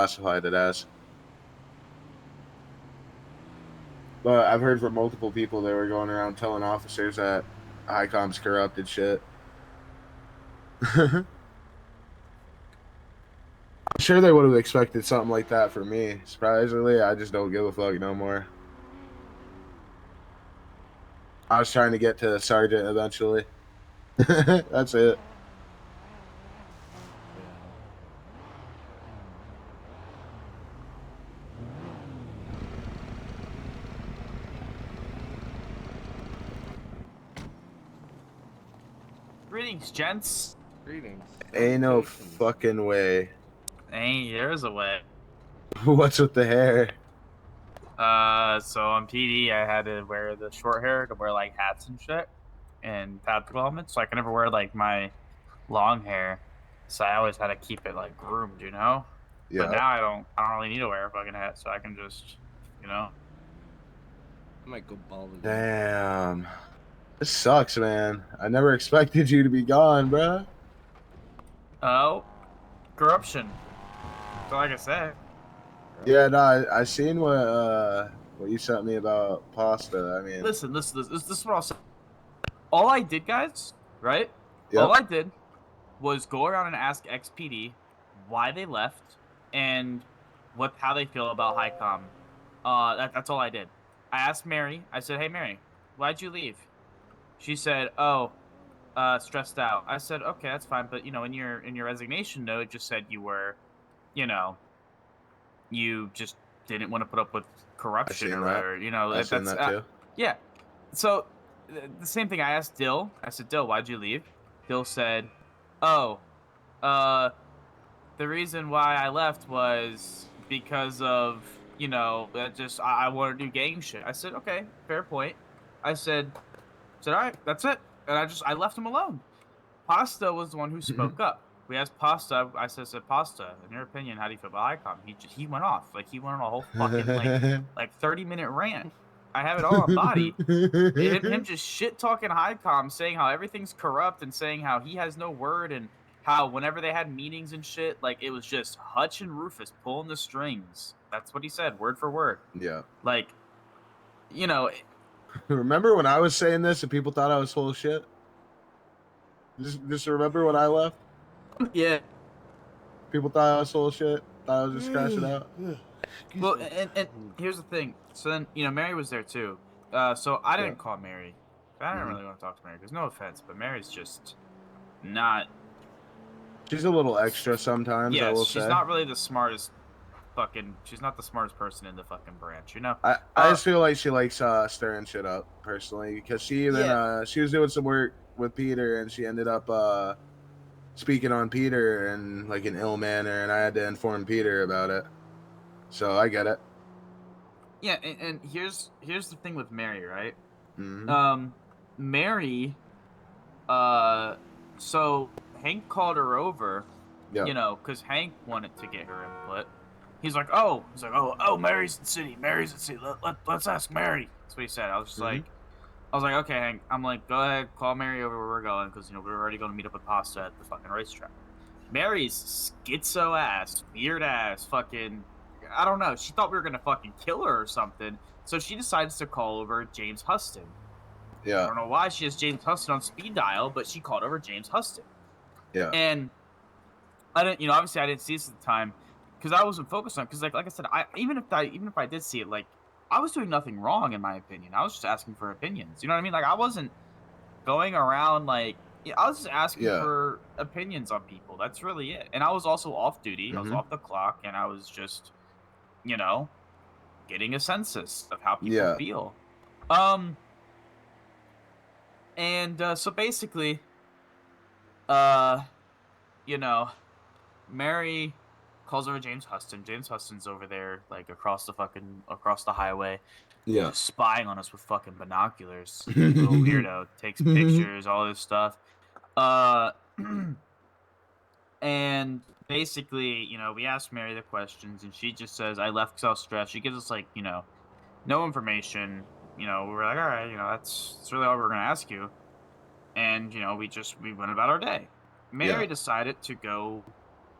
classified it as. But I've heard from multiple people that were going around telling officers that ICOM's corrupted shit. I'm sure they would have expected something like that from me. Surprisingly, I just don't give a fuck no more. I was trying to get to sergeant eventually. That's it. Greetings, gents. Greetings. Ain't no Salutations. fucking way. Hey, there's a way. What's with the hair? So on PD, I had to wear the short hair to wear like hats and shit and tactical helmets. So I could never wear like my long hair. So I always had to keep it like groomed, you know. But Yeah. now I don't really need to wear a fucking hat, so I can just, you know. I might go bald again. Damn. This sucks, man. I never expected you to be gone, bruh. Oh, corruption. So like I said. Yeah, no, I seen what you sent me about pasta. I mean, Listen. This is what I'll say. All I did, guys, right? All yep. I did was go around and ask XPD why they left and how they feel about HighCom. That's all I did. I asked Mary. I said, "Hey, Mary, why'd you leave?" She said, "Oh, stressed out." I said, "Okay, that's fine, but you know, in your resignation note, it just said you were, you know, you just didn't want to put up with I corruption seen or that. whatever. You know, I seen that's that too. yeah." So the same thing. I asked Dill. I said, "Dill, why'd you leave?" Dill said, "Oh, uh." The reason why I left was because of, you know, that just I want to do gang shit. I said, okay, fair point. I said, all right, that's it. And I left him alone. Pasta was the one who spoke up. We asked Pasta. I said, Pasta, in your opinion, how do you feel about Icon? He went off. Like he went on a whole fucking like 30-minute rant. I have it all on body. Him just shit talking Highcom, saying how everything's corrupt and saying how he has no word and how whenever they had meetings and shit, like it was just Hutch and Rufus pulling the strings. That's what he said, word for word. Yeah. Like, you know, Remember when I was saying this and people thought I was full of shit? Just remember when I left? yeah. People thought I was full of shit. Thought I was just scratching out. Excuse Well, me. and here's the thing. So then, you know, Mary was there too. So I Yeah. didn't call Mary. I didn't Hmm. really want to talk to Mary because no offense, but Mary's just not. She's a little extra sometimes, I Yes, will she's say. not really the smartest. She's not the smartest person in the fucking branch, you know. I just feel like she likes stirring shit up personally because she even Yeah, she was doing some work with Peter and she ended up speaking on Peter in like an ill manner and I had to inform Peter about it. So I get it. yeah, and here's the thing with Mary, right? Hmm. Um, Mary, uh, so Hank called her over, Yep. you know, because Hank wanted to get her input. Oh, Mary's in the city. Mary's in the city. Let's ask Mary. That's what he said. Hmm. I was like, okay, Hank. I'm like, go ahead, call Mary over where we're going, because you know we're already going to meet up with Pasta at the fucking racetrack. Mary's schizo ass, weird ass, fucking. I don't know. She thought we were gonna fucking kill her or something. So she decides to call over James Huston. I Yeah. don't know why she has James Huston on speed dial, but she called over James Huston. Yeah. And I didn't, you know, obviously I didn't see this at the time because I wasn't focused on. Because like I said, even if I did see it, like I was doing nothing wrong in my opinion. I was just asking for opinions. You know what I mean? Like I wasn't going around like yeah, I was just asking Yeah. for opinions on people. That's really it. And I was also off duty. I was Hmm. off the clock, and I was just, you know, getting a census of how people Yeah. feel. And so basically, uh, you know, Mary calls over James Huston. James Huston's over there, like across the highway, Yeah. just spying on us with fucking binoculars. Little weirdo takes pictures, all this stuff. Uh, and basically, you know, we asked Mary the questions, and she just says, "I left because I was stressed." She gives us like, you know, no information. You know, we were like, all right, you know, that's really all we're gonna ask you. And you know, we went about our day. Yeah. Mary decided to go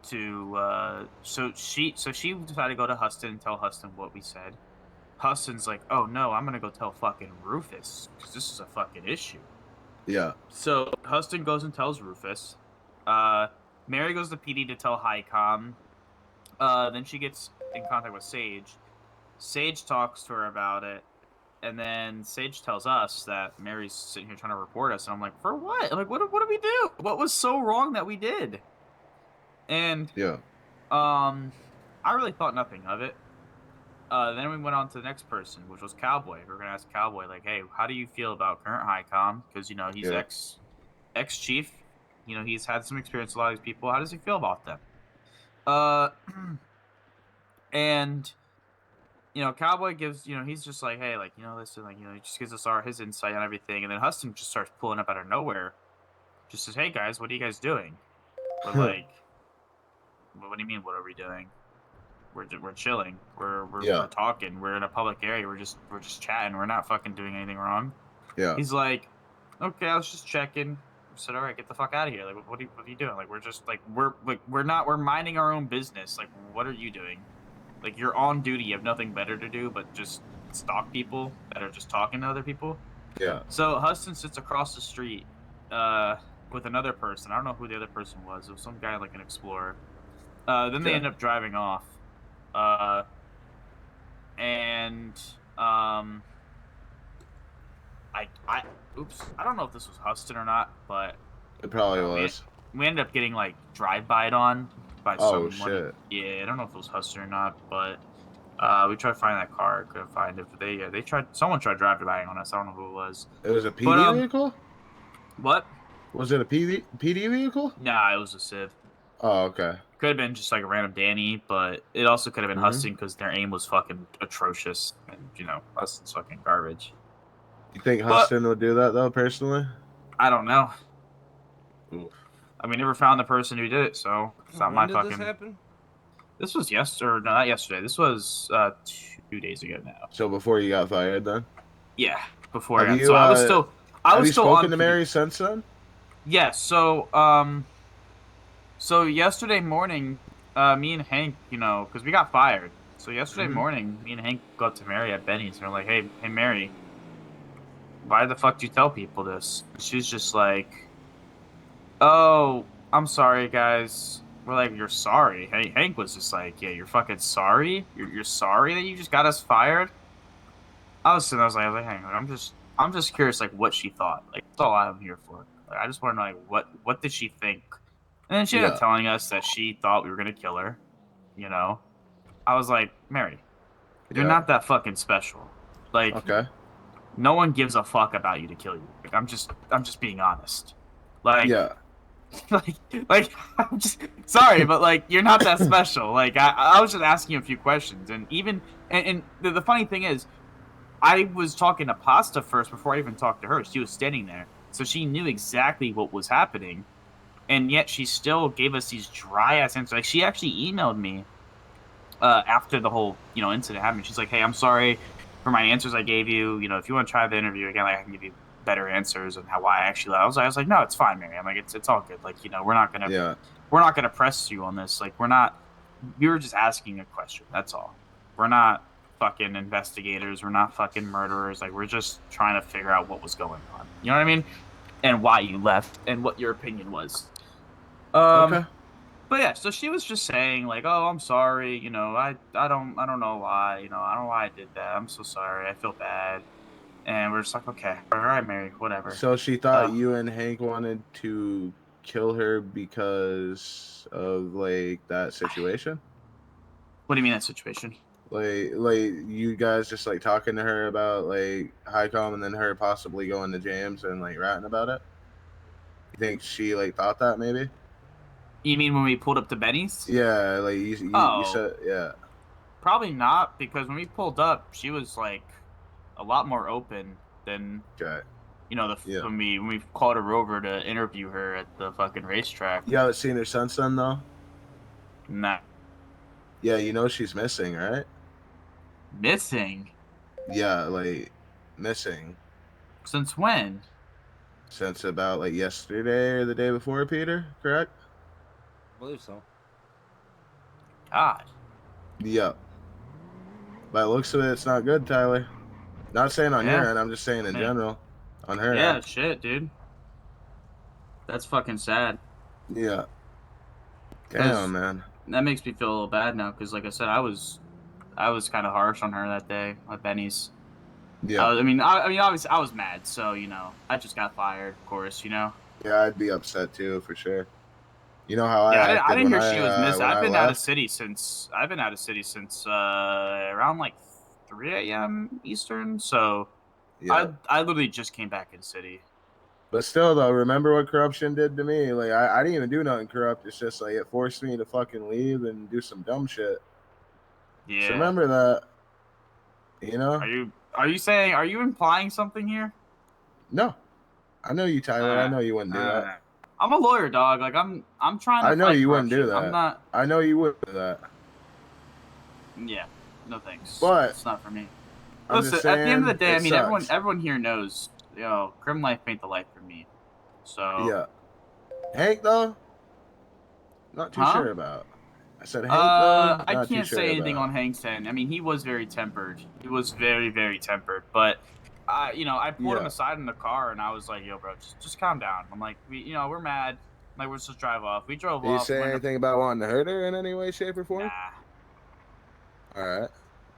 so she decided to go to Huston and tell Huston what we said. Huston's like, oh no, I'm gonna go tell fucking Rufus because this is a fucking issue. Yeah. So Huston goes and tells Rufus. Mary goes to PD to tell Highcom. Then she gets in contact with Sage. Sage talks to her about it, and then Sage tells us that Mary's sitting here trying to report us, and I'm like, for what? Like, what did we do? What was so wrong that we did? And Yeah. I really thought nothing of it. Then we went on to the next person, which was Cowboy. We were gonna ask Cowboy, like, hey, how do you feel about current Highcom? Because he's Yeah. ex chief. He's had some experience with a lot of these people. How does he feel about them? Uh, and Cowboy gives, he's just like, hey, like, listen, like, he just gives us his insight on everything, and then Huston just starts pulling up out of nowhere, just says, hey guys, what are you guys doing? We're like, what do you mean? What are we doing? We're chilling. We're talking. We're in a public area. We're just chatting. We're not fucking doing anything wrong. Yeah. He's like, okay, I was just checking. I said, all right, get the fuck out of here. Like, what are you doing? Like, we're just like we're minding our own business. Like, what are you doing? Like, you're on duty. You have nothing better to do but just stalk people that are just talking to other people. Yeah. So Huston sits across the street with another person. I don't know who the other person was. It was some guy, like an explorer. Then they end up driving off. I don't know if this was Huston or not, but It probably was. We ended up getting like drive-by'd on by Oh, someone. shit. Yeah, I don't know if it was Huston or not, but we tried to find that car, couldn't find it. But someone tried drive-bying on us. I don't know who it was. It was a PD vehicle? What? Was it a PD vehicle? Nah, it was a Civ. Oh, okay. Could have been just like a random Danny, but it also could have been Huston because their aim was fucking atrocious, and Huston's fucking garbage. You think Huston would do that though, personally? I don't know. Oof. I mean, never found the person who did it, so it's not my fucking. When did this happen? This was not yesterday. This was 2 days ago now. So before you got fired, then? Yeah, before. Have you, so I was still. Have you spoken to Mary since then? Yeah. So so yesterday morning, me and Hank, because we got fired. So yesterday morning, me and Hank go up to Mary at Benny's, and we're like, hey, Mary, why the fuck do you tell people this? She's just like, oh, I'm sorry, guys. We're like, you're sorry? Hey, Hank was just like, yeah, you're fucking sorry? You're sorry that you just got us fired? I was like, hang on, I'm just curious, like, what she thought. Like, that's all I'm here for. Like, I just want to know, like, what did she think? And then she ended up telling us that she thought we were gonna kill her. I was like, Mary, you're not that fucking special. Like, okay. No one gives a fuck about you to kill you. Like, I'm just being honest. Like, yeah. like I'm just sorry, but like you're not that special. Like I was just asking you a few questions, and even and the funny thing is, I was talking to Pasta first before I even talked to her. She was standing there, so she knew exactly what was happening, and yet she still gave us these dry ass answers. Like she actually emailed me after the whole incident happened. She's like, "Hey, I'm sorry for my answers I gave you. If you want to try the interview again, like, I can give you better answers and why I actually." I was like, no, it's fine, Mary. I'm like, it's all good. Like, we're not gonna press you on this. Like, we were just asking a question. That's all. We're not fucking investigators. We're not fucking murderers. Like, we're just trying to figure out what was going on. You know what I mean? And why you left and what your opinion was. Okay. But yeah, so she was just saying like, "Oh, I'm sorry. I don't know why. I don't know why I did that. I'm so sorry. I feel bad." And we're just like, okay, all right, Mary, whatever. So she thought you and Hank wanted to kill her because of like that situation? What do you mean that situation? Like you guys just like talking to her about like Highcom and then her possibly going to James and like ratting about it? You think she like thought that maybe? You mean when we pulled up to Benny's? Yeah, like you said, yeah. Probably not, because when we pulled up, she was like a lot more open than when we called her over to interview her at the fucking racetrack. You haven't seen her since then though? Nah. Yeah, she's missing, right? Missing? Yeah, like missing. Since when? Since about like yesterday or the day before, Peter, correct? I believe so. God. Yep. By the looks of it, it's not good, Tyler. Not saying on Yeah. your end. I'm just saying in Man. general. On her Yeah, end. shit, dude. That's fucking sad. Yeah. Damn, Because man. that makes me feel a little bad now. Because, like I said, I was kind of harsh on her that day at Benny's. Yeah. I mean, obviously, I was mad. So I just got fired, of course. Yeah, I'd be upset too, for sure. You know how I Yeah, I acted didn't hear she was missing. when I've I been out of left? city since around like 3 a.m. Eastern. So Yeah. I literally just came back in city. But still, though, remember what corruption did to me? Like, I didn't even do nothing corrupt. It's just like it forced me to fucking leave and do some dumb shit. So Yeah. remember that, you know? Are you implying something here? No, I know you, Tyler. I Alright. know you wouldn't do that. Alright. I'm a lawyer, dog. Like I'm trying to I know fight you wouldn't do corruption. I'm that. not. I know you would do that. Yeah. No thanks. But It's not for me. I'm Listen, just at the end of the saying, day, I it mean, everyone sucks. everyone here knows, crim life ain't the life for me. So. Yeah. Hank, though, not too Huh? sure about. I said Hank, though, I not too can't say sure anything about. on Hank's end. I mean, he was very tempered. He was very, very tempered. But I pulled him Yeah. aside in the car and I was like, "Yo, bro, just calm down." I'm like, we're mad. Like, let's just drive off. We drove Did you off. We say went anything about wanting to hurt her in any way, shape, or form? Nah. All right.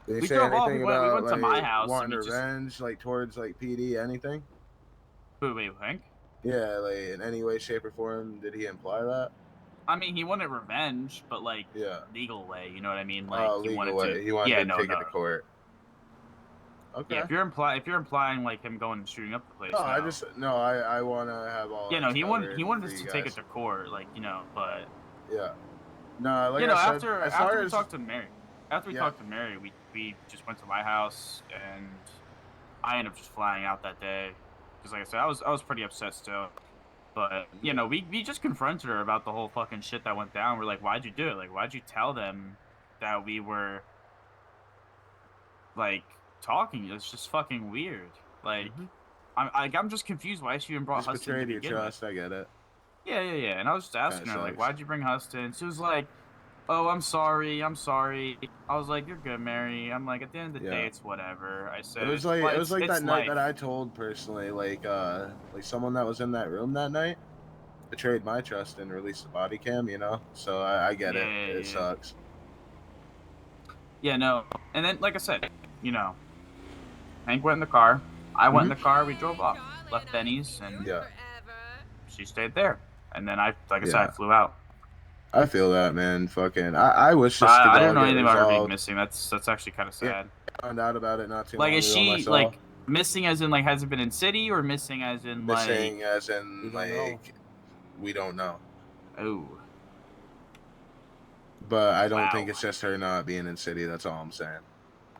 Did you We say drove off. We anything went. We about went to my like house and wanting we just. revenge, like towards like PD, anything? Wait, Hank? Yeah, like in any way, shape, or form, did he imply that? I mean, he wanted revenge, but like Yeah. legal way. You know what I mean? Like he Legal wanted to. way. He wanted Yeah. to No. take No. it to court. Yeah. Okay. If you're implying like him going and shooting up the place, No, no. I want to have all Yeah. No. ends He covered wanted for us you to take it guys. to court, but. Yeah. No, like I said, as After far we as talked to Mary, yeah, we just went to my house and I ended up just flying out that day because, like I said, I was pretty upset still. But we just confronted her about the whole fucking shit that went down. We're like, why'd you do it? Like, why'd you tell them that we were like talking? It's just fucking weird. Like, mhm. I'm just confused why she even brought Just Huston to betrayed your begin with. trust. I get it. Yeah. And I was just Kind of asking her like, sucks. why'd you bring Huston? She was like, "Oh, I'm sorry. I'm sorry." I was like, "You're good, Mary." I'm like, at the end of the day, Yeah. it's whatever. I It said, was like it's that night life. that I told personally, like someone that was in that room that night betrayed my trust and released the body cam, you know? So I get it. It Yeah. sucks. Yeah, no. And then, like I said, Hank went in the car. I went in the car. We drove off. Left Benny's, and Yeah. she stayed there. And then like I said, I Yeah. flew out. I feel that, man. Fucking I wish this could I didn't all know get anything about her being resolved. missing. That's actually kind of Yeah. sad. I found out about it not too Like, long is ago she myself. like missing as in like hasn't been in city, or missing as in like? Missing as in We don't know. like we don't know. Oh, But I don't think wow. it's just her not being in city, that's all I'm saying.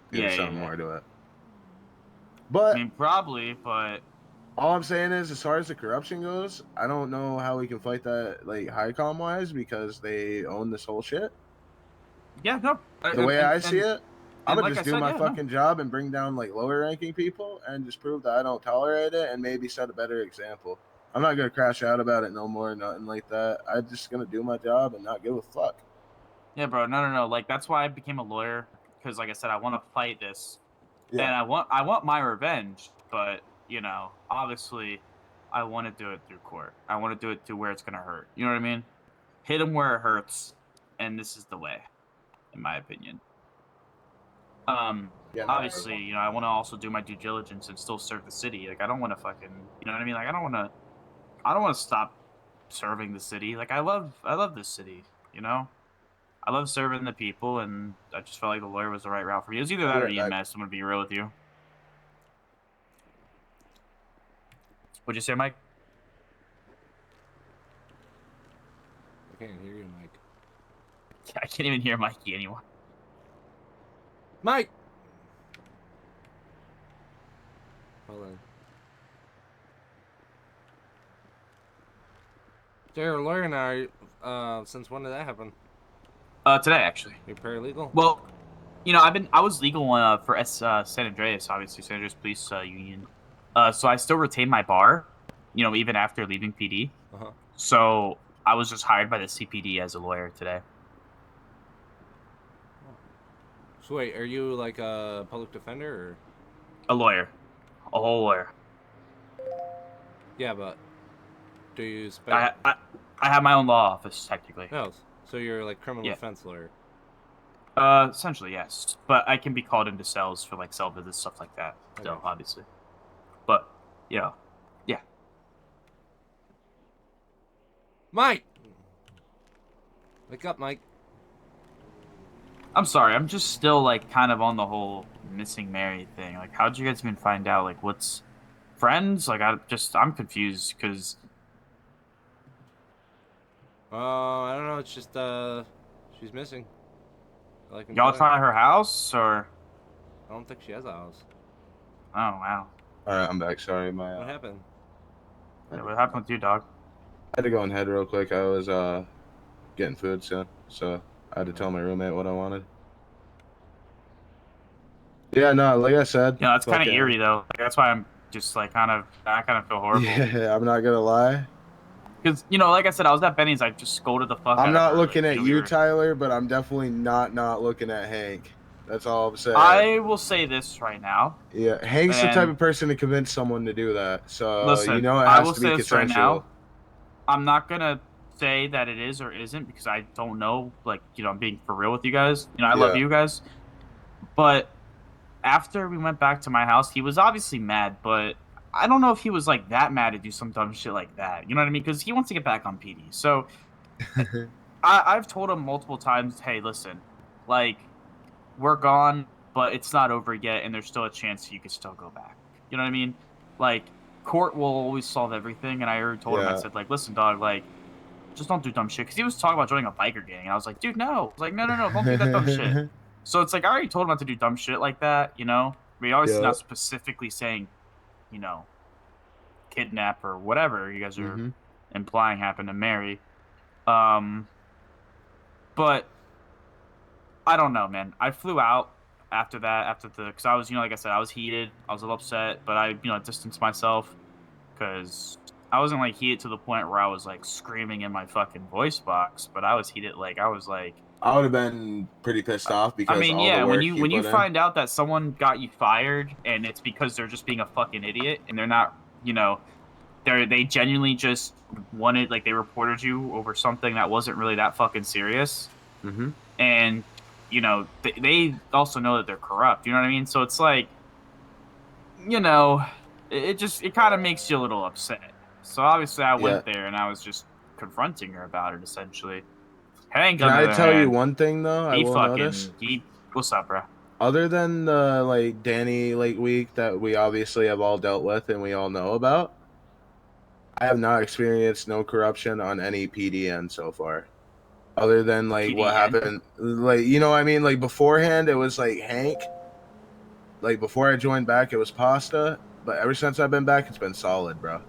There's Yeah. something more to it. I But mean, probably, but all I'm saying is, as far as the corruption goes, I don't know how we can fight that, like, HICOM wise, because they own this whole shit. yeah, no. The way I see it, I'm and gonna like just I do said, my yeah, no. fucking job and bring down, like, lower ranking people and just prove that I don't tolerate it and maybe set a better example. I'm not gonna crash out about it no more, nothing like that. I'm just gonna do my job and not give a fuck. Yeah, bro. No. Like, that's why I became a lawyer, because, like I said, I want to fight this, and Yeah. I want my revenge. But obviously, I want to do it through court. I want to do it to where it's gonna hurt. You know what I mean? Hit them where it hurts, and this is the way, in my opinion. Yeah, no, Obviously, I want to also do my due diligence and still serve the city. Like, I don't want to fucking, you know what I mean? Like, I don't want to stop serving the city. Like, I love this city. I love serving the people, and I just felt like the lawyer was the right route for me. It was either I'll that be or right back. EMS. I'm gonna be real with you. What'd you say, Mike? I can't hear you, Mike. I can't even hear Mikey anymore. Mike! Hold on. So you're a lawyer now. Since when did that happen? Today actually. You're paralegal? Well, I was legal for San Andreas, obviously San Andreas Police Union. So I still retain my bar, even after leaving PD. Uh-huh. So I was just hired by the CPD as a lawyer today. So wait, are you like a public defender or? A lawyer. A whole lawyer. Yeah, but do you I, spend? I, I have my own law office, technically. No, so you're like criminal Yeah. defense lawyer. Essentially, yes. But I can be called into cells for, like, cell visits, stuff like that. Okay. So, obviously. But, yeah. Mike! Wake up, Mike. I'm sorry, I'm just still, like, kind of on the whole missing Mary thing. Like, how'd you guys even find out? Like, what's... Friends? Like, I'm confused, because... I don't know. It's just she's missing. Like Y'all try her house, or... I don't think she has a house. Oh, wow. All right, I'm back. Sorry, What happened? Yeah, what happened with you, dog? I had to go in head real quick. I was getting food soon, so I had to tell my roommate what I wanted. Yeah, no, like I said. Yeah, that's kind of fucking- eerie, though. Like, that's why I'm just, like, I kind of feel horrible. Yeah, I'm not gonna lie. Because, you know, like I said, I was at Benny's, I just scolded the fuck out I'm of not her, looking like, at we you, were- Tyler, but I'm definitely not looking at Hank. That's all I'm saying. I will say this right now. Yeah, Hank's the type And- of person to convince someone to do that. So Listen, you know it I has will to be say this right consensual. now. I'm not gonna say that it is or isn't because I don't know. Like, you know, I'm being for real with you guys. You know, I love Yeah. you guys. But after we went back to my house, he was obviously mad, but I don't know if he was like that mad to do some dumb shit like that. You know what I mean? Because he wants to get back on PD. So I've told him multiple times, hey, listen, like, we're gone, but it's not over yet, and there's still a chance you could still go back. You know what I mean? Like, court will always solve everything, and I already told him, I Yeah. said, like, listen, dog, like, just don't do dumb shit. Because he was talking about joining a biker gang, and I was like, dude, no. I was like, no, don't do that dumb shit. So it's like, I already told him not to do dumb shit like that, you know? I mean, obviously Yeah. not specifically saying, you know, kidnap or whatever you guys are Mhm. implying happened to Mary. But I don't know, man. I flew out after that, because I was, you know, like I said, I was heated. I was a little upset, but I, you know, distanced myself because I wasn't like heated to the point where I was like screaming in my fucking voice box, but I was heated. Like, I was like, I would have been pretty pissed off because I mean, all yeah, the work when you put in. find out that someone got you fired and it's because they're just being a fucking idiot and they're not, you know, they genuinely just wanted, like, they reported you over something that wasn't really that fucking serious. Mhm. And, you know, they also know that they're corrupt. You know what I mean? So it's like, you know, it kind of makes you a little upset. So obviously I went there and I was just confronting her about it, essentially. Hank, Can on the I other tell you hand, one thing though? I he will notice. what's up, bro? Other than the like Danny Lake week that we obviously have all dealt with and we all know about, I have not experienced no corruption on any PDN so far. Other than like what PDN? happened, like you know what I mean. Like beforehand, it was like Hank. Like before I joined back, it was Pasta. But ever since I've been back, it's been solid, bro.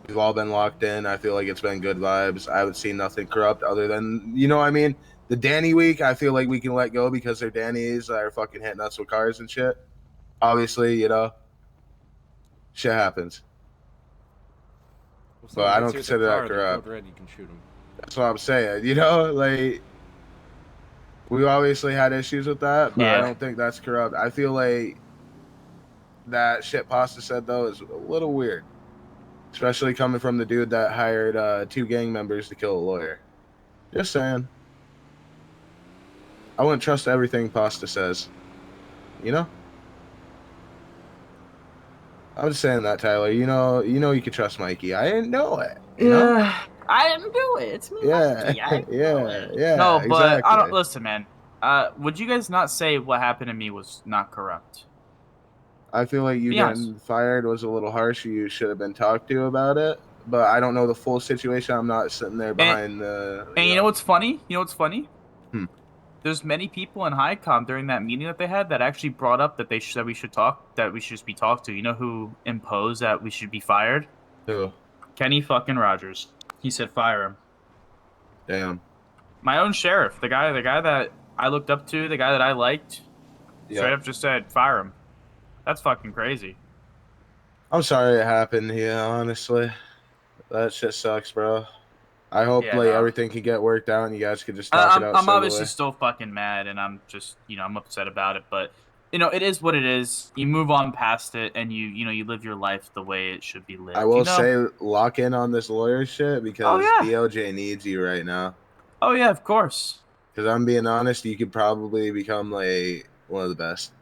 We've all been locked in. I feel like it's been good vibes. I haven't seen nothing corrupt other than, you know what I mean? The Danny week, I feel like we can let go because they're Danny's that are fucking hitting us with cars and shit. Obviously, you know, shit happens. If But someone I hits don't you with a consider that car, they're corrupt. code red, you can shoot them. That's what I'm saying. You know, like, we obviously had issues with that, but I Yeah. don't think that's corrupt. I feel like that shit Pasta said, though, is a little weird. Especially coming from the dude that hired 2 gang members to kill a lawyer. Just saying. I wouldn't trust everything Pasta says. You know? I'm just saying that, Tyler. You know you can trust Mikey. I didn't know it. You know? I didn't do it. It's me, Yeah, Mikey. I didn't do it. yeah. No, but I exactly. don't listen, man. Would you guys not say what happened to me was not corrupt? I feel like you Be honest. getting fired was a little harsh. You should have been talked to about it. But I don't know the full situation. I'm not sitting there behind the. And you know what's funny? You know what's funny? Hmm. There's many people in HighCom during that meeting that they had that actually brought up that that we should just be talked to. You know who imposed that we should be fired? Who? Kenny fucking Rogers. He said fire him. Damn. My own sheriff, the guy that I looked up to, the guy that I liked, straight up just said fire him. That's fucking crazy. I'm sorry it happened. Yeah, honestly, that shit sucks, bro. I hope Yeah, like no. everything can get worked out and you guys can just talk it out I'm obviously civilly. still fucking mad, and I'm just, I'm upset about it. But it is what it is. You move on past it, and you live your life the way it should be I lived. will say, lock in on this lawyer shit Oh because yeah. DOJ needs you right now. Oh yeah, of course. Because I'm being honest, you could probably become like one of the best.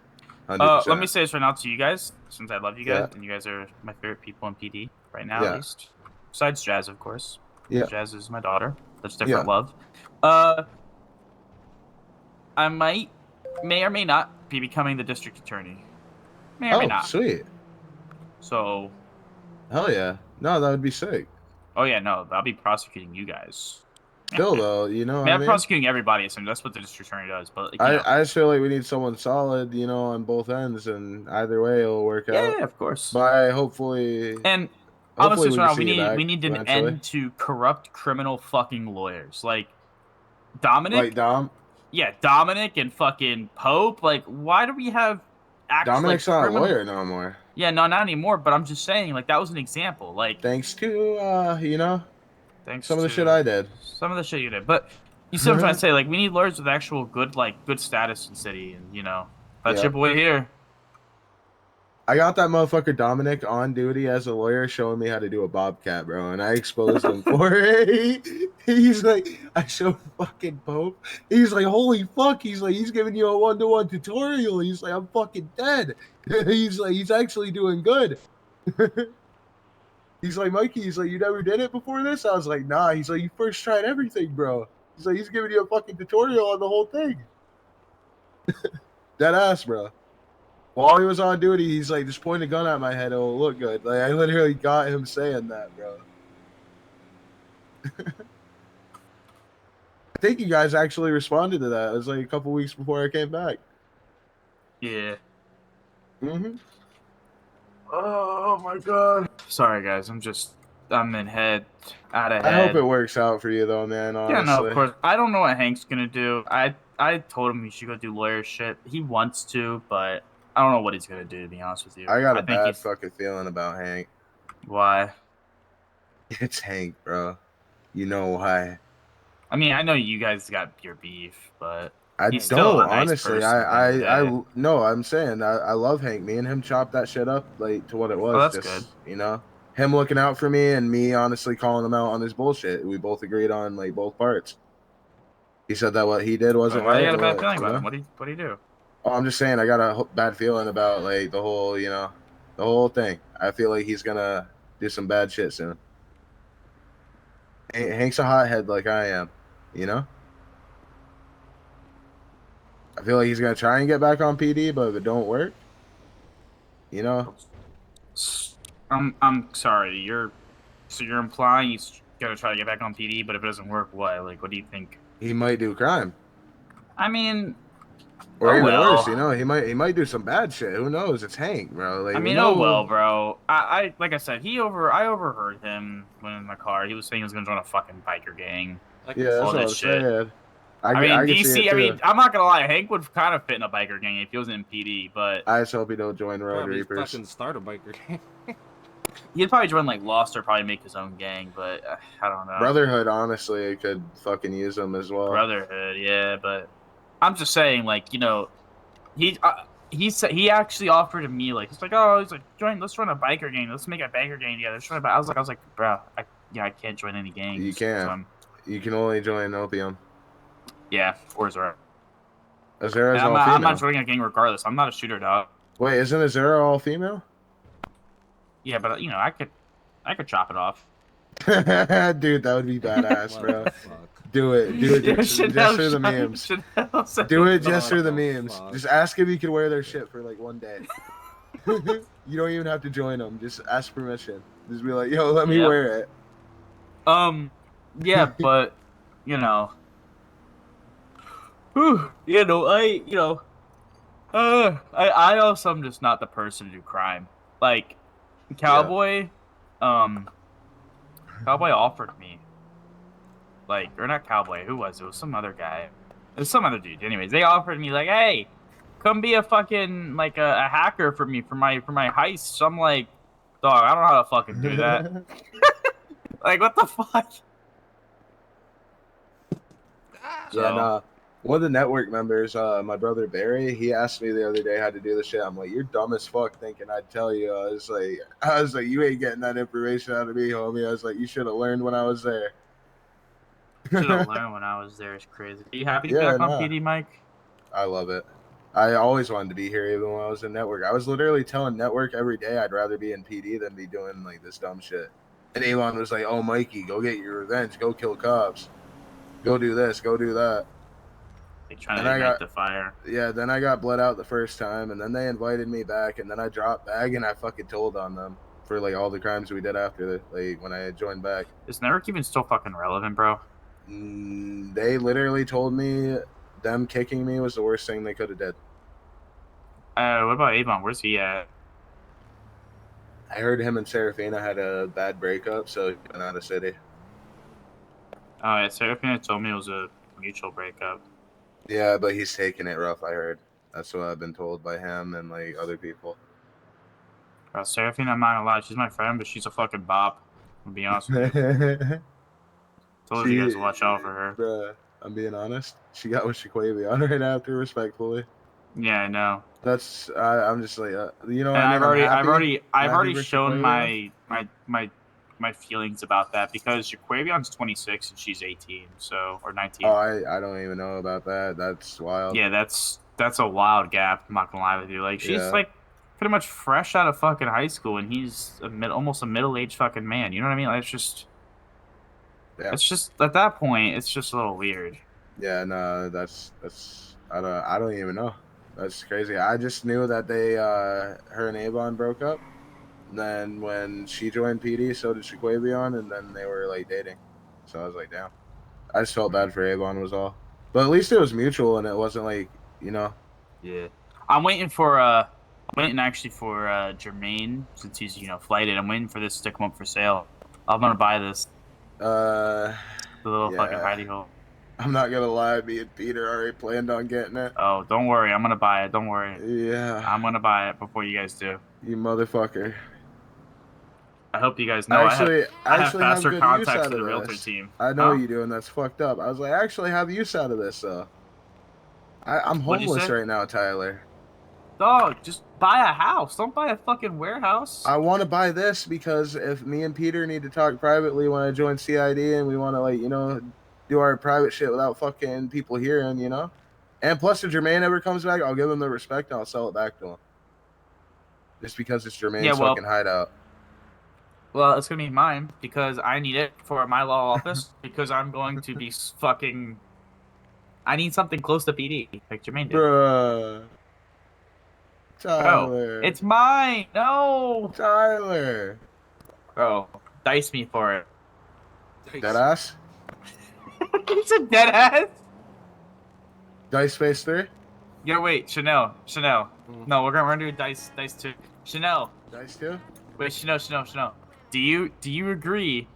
100%. Let me say this right now to you guys, since I love you Yeah. guys, and you guys are my favorite people in PD right now, at Yeah. least. Besides Jazz, of course. Yeah. Jazz is my daughter. That's different Yeah. love. I may or may not be becoming the district attorney. May or may Oh, not. sweet. So, Hell yeah. No, that would be sick. oh yeah, no, I'll be prosecuting you guys. Still though, you know I what mean, I I'm mean? prosecuting everybody, so that's what the district attorney does. But like, I just feel like we need someone solid, on both ends, and either way it'll work out. yeah, of course. But hopefully And honestly, we can right now, see you back we need an eventually. end to corrupt criminal fucking lawyers like Dominic. Like Dom. Yeah, Dominic and fucking Pope. Like, why do we have actual like Dominic's not a criminal? lawyer no more. Yeah, no, not anymore. But I'm just saying, like, that was an example. Like, Thanks to thanks some of the shit to I did. some of the shit you did. But you see what I'm trying to say? Like, we need lawyers with actual good status in city, and that's Yeah. your boy here. I got that motherfucker Dominic on duty as a lawyer showing me how to do a bobcat, bro, and I exposed him for it. He's like, I showed fucking Pope. He's like, holy fuck. He's like, he's giving you a 1-to-1 tutorial. He's like, I'm fucking dead. He's like, he's actually doing good. He's like, Mikey, he's like, you never did it before this? I was like, nah. He's like, you first tried everything, bro. He's like, he's giving you a fucking tutorial on the whole thing. Dead ass, bro. While he was on duty, he's like, just point a gun at my head, it'll look good. Like, I literally got him saying that, bro. I think you guys actually responded to that. It was like a couple weeks before I came back. Yeah. Mm-hmm. Oh my god. Sorry, guys. I'm in head, out of head. I hope it works out for you, though, man, honestly. Yeah, no, of course. I don't know what Hank's gonna do. I told him he should go do lawyer shit. He wants to, but I don't know what he's gonna do, to be honest with you. I got a think bad fucking feeling about Hank. Why? It's Hank, bro. You know why. I mean, I know you guys got your beef, but I he's still don't, a nice honestly. person at the end of the day. No, I'm saying I love Hank. Me and him chopped that shit up like to what it was. Oh, that's just, good. Him looking out for me and me honestly calling him out on his bullshit. We both agreed on like both parts. He said that what he did wasn't Why right. you got a bad what- feeling you about know? him? What do you do? Oh, I'm just saying I got a bad feeling about like the whole, the whole thing. I feel like he's gonna do some bad shit soon. Hank's a hothead like I am, I feel like he's gonna try and get back on PD, but if it don't work, I'm sorry. You're implying he's gonna try to get back on PD, but if it doesn't work, what? Like, what do you think? he might do crime. I mean, Or even well. worse, he might do some bad shit. Who knows? It's Hank, bro. Like, I mean, oh well, bro. I like I said, I overheard him when in the car. He was saying he was gonna join a fucking biker gang. Yeah, that's all what I'm this shit. saying. I mean, can see DC. it I mean, too. I'm not gonna lie. Hank would kind of fit in a biker gang if he wasn't in PD, but I just hope he don't join Road Probably Reapers. fucking start a biker gang. he'd probably join like Lost or probably make his own gang. But I don't know. Brotherhood, honestly, could fucking use him as well. Brotherhood, yeah. But I'm just saying, like, he actually offered to me like he's like let's run a biker gang, let's make a biker gang together. I was like, bro, I can't join any gangs. You can't. You can only join Opium. Yeah, or Azura. Azura's I'm, all not, female. I'm not joining a gang regardless. I'm not a shooter, dog. Wait, isn't Azura all female? Yeah, but I could chop it off. Dude, that would be badass, bro. Do it just for the memes. Do it just for the memes. Just ask if you can wear their shit for like one day. You don't even have to join them. Just ask permission. Just be like, yo, let me wear it. Yeah, but I also am just not the person to do crime. Like, Cowboy offered me, like, or not Cowboy, who was it? It was some other guy. It was some other dude. Anyways, they offered me like, hey, come be a fucking like a hacker for me for my heist. So I'm like, dog, I don't know how to fucking do that. Like, what the fuck? So. Yeah, nah. One of the network members, my brother Barry, he asked me the other day how to do the shit. I'm like, you're dumb as fuck thinking I'd tell you. I was like, you ain't getting that information out of me, homie. I was like, you should have learned when I was there. Should have learned when I was there. It's crazy. Are you happy to be Yeah, back on nah. PD, Mike? I love it. I always wanted to be here, even when I was in network. I was literally telling network every day I'd rather be in PD than be doing like this dumb shit. And Elon was like, "Oh, Mikey, go get your revenge. Go kill cops. Go do this. Go do that." Like trying And to I ignite got the fire. Yeah, then I got bled out the first time, and then they invited me back, and then I dropped back, and I fucking told on them for like all the crimes we did after like when I joined back. Is network even still fucking relevant, bro? They literally told me them kicking me was the worst thing they could have did. What about Avon? Where's he at? I heard him and Serafina had a bad breakup, so he went out of city. Oh, yeah, Serafina told me it was a mutual breakup. Yeah, but he's taking it rough, I heard. That's what I've been told by him and like other people. Serafina, I'm not gonna lie, she's my friend, but she's a fucking bop. I'll be honest with you. Told you guys to watch out for her. Bruh, I'm being honest. She got with Shaquavi on right after, respectfully. Yeah, I know. That's I'm just like you know. And I mean, I've already for shown Shaquavi. my feelings about that because Jaquavion's 26 and she's 18, so or 19. Oh, I don't even know about that. That's wild. Yeah, that's a wild gap. I'm not gonna lie with you. Like she's Yeah. like pretty much fresh out of fucking high school, and he's almost a middle-aged fucking man. You know what I mean? Like, it's just at that point, it's just a little weird. Yeah, no, that's I don't even know. That's crazy. I just knew that they her and Avon broke up. And then when she joined PD, so did Shaquavion, and then they were like dating. So I was like, damn. I just felt bad for Avon was all. But at least it was mutual and it wasn't like, you know. Yeah. I'm waiting actually for Jermaine, since he's, flighted. I'm waiting for this to come up for sale. I'm gonna buy this. The little fucking hidey hole. I'm not gonna lie, me and Peter already planned on getting it. Oh, don't worry, I'm gonna buy it. Don't worry. Yeah. I'm gonna buy it before you guys do. You motherfucker. I hope you guys know I have faster good contacts use to the out of realtor this. team. I know you do, and that's fucked up. I was like, I actually have use out of this, though. I'm What'd you homeless say? right now, Tyler. Dog, just buy a house. Don't buy a fucking warehouse. I want to buy this because if me and Peter need to talk privately when I join CID and we want to, like, do our private shit without fucking people hearing, And plus, if Jermaine ever comes back, I'll give him the respect and I'll sell it back to him. Just because it's Jermaine's fucking hideout. Well, it's going to be mine because I need it for my law office because I'm going to be fucking... I need something close to PD, like Jermaine did. Bruh. Tyler. Bro, it's mine! No! Tyler. Bro, dice me for it. Deadass? It's a dead ass? Dice Space 3? Yo, wait, Chanel. No, we're gonna do dice 2. Chanel. Dice 2? Wait, Chanel. Do you agree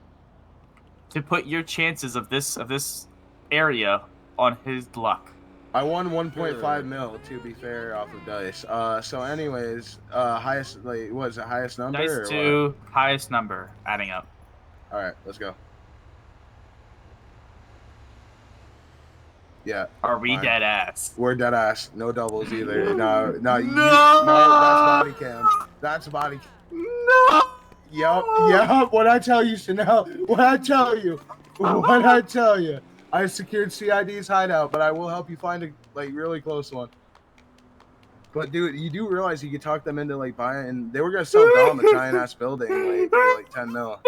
to put your chances of this area on his luck? I won 1.5 mil, to be fair, off of dice. So anyways, highest, like, what is it, highest number? Dice 2, highest number, adding up. All right, let's go. Yeah. Are we dead ass? We're dead ass. No doubles either. No, that's body cam. That's body cam. No! Yep. What I tell you, Chanel. What I tell you. I secured CID's hideout, but I will help you find a really close one. But dude, you do realize you could talk them into buying, and they were gonna sell Dom a giant ass building for 10 mil.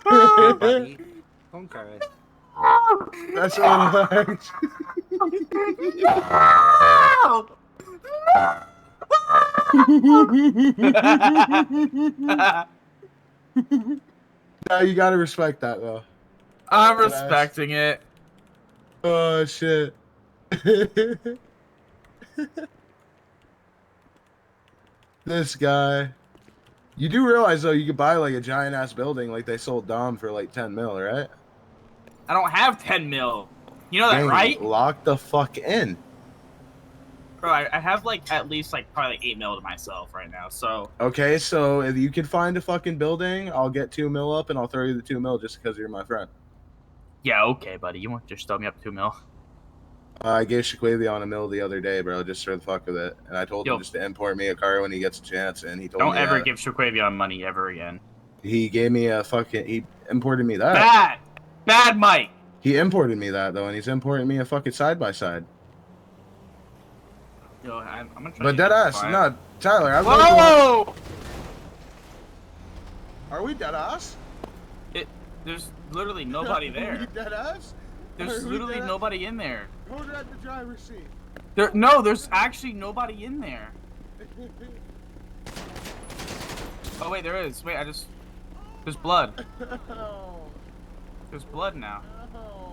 Hey, buddy. Don't cry. That's what I liked. No, you gotta respect that though. I'm respecting it. Oh shit. This guy. You do realize though you could buy a giant ass building like they sold Dom for 10 mil, right? I don't have 10 mil. You know that, Dang, right? Lock the fuck in. Bro, I have at least probably 8 mil to myself right now, so. Okay, so if you could find a fucking building, I'll get 2 mil up and I'll throw you the 2 mil just because you're my friend. Yeah, okay, buddy. You want to just throw me up 2 mil? I gave Shaquavion a mil the other day, bro, just for the fuck of it. And I told Yo. him just to import me a car when he gets a chance, and he told Don't me ever give Shaquavion money ever again. he gave me a fucking, he imported me that. Bad Mike. He imported me that, though, and he's importing me a fucking side-by-side. Yo, I'm gonna try But to dead get ass, quiet. no, Tyler, I'm Whoa! Are we dead ass? There's literally nobody Are there. we dead ass? There's literally nobody in there. Hold her at the driver's seat. There's actually nobody in there. Oh wait, there is. Wait, there's blood. Oh. There's blood now. Oh.